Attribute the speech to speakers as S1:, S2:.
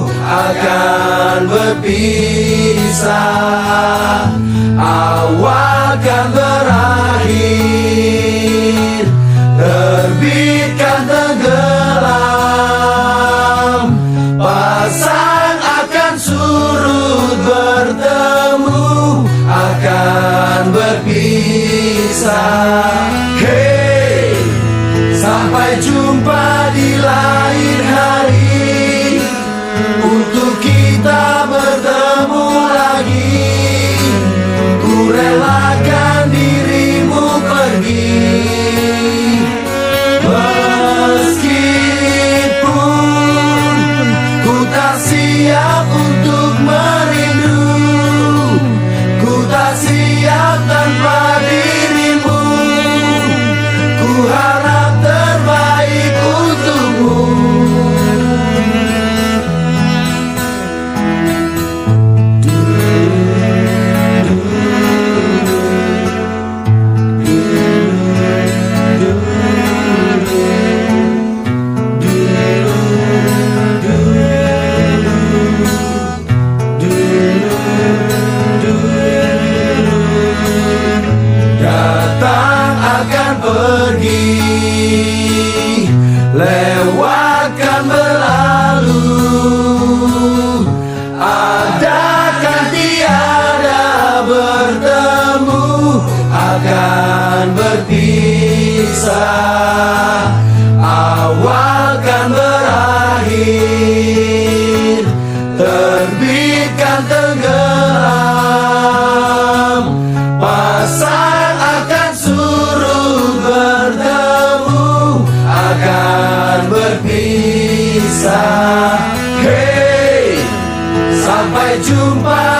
S1: akan berpisah. Awal kan berakhir, terbitkan tenggelam, pasang akan surut, bertemu akan berpisah. Hey, sampai jumpa di lain hari, untuk kita bertemu lagi. Ku relakan dirimu pergi, meskipun ku tak siap untuk merindu. Ku tak siap tanpa dirimu. Ku harap terbaik untukmu. Datang akan pergi, lewatkan berlalu, adakan tiada bertemu, akan berpisah. Awal kan berakhir, terbitkan tenggelam, pasang akan surut, bertemu akan berpisah. Hey, sampai jumpa